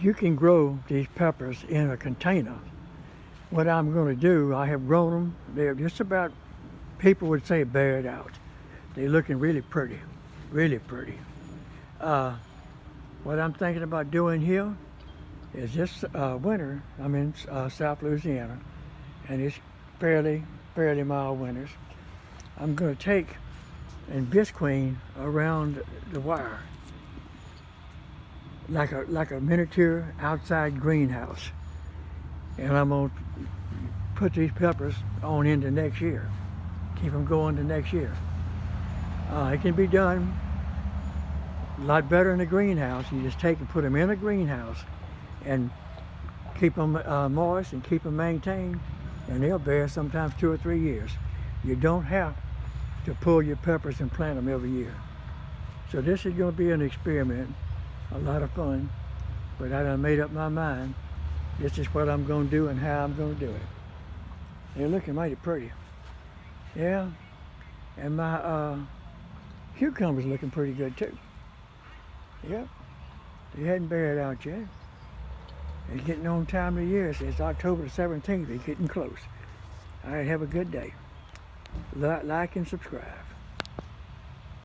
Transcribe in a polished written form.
You can grow these peppers in a container. What I'm going to do, I have grown them. They're just about, people would say, bared out. They're looking really pretty, really pretty. What I'm thinking about doing here is this winter, I'm in South Louisiana, and it's fairly mild winters. I'm going to take and bisqueen around the wire like a miniature outside greenhouse, and I'm going to put these peppers on into next year. Keep them going to next year. It can be done a lot better in a greenhouse. You just take and put them in a greenhouse and keep them moist and keep them maintained, and they'll bear sometimes 2 or 3 years. You don't have to pull your peppers and plant them every year. So this is going to be an experiment, a lot of fun, but I done made up my mind. This is what I'm going to do and how I'm going to do it. They're looking mighty pretty. Yeah, and my cucumbers looking pretty good too. Yep, they hadn't bared out yet. It's getting on time of the year. It's October the 17th. It's getting close. All right, have a good day. Like and subscribe.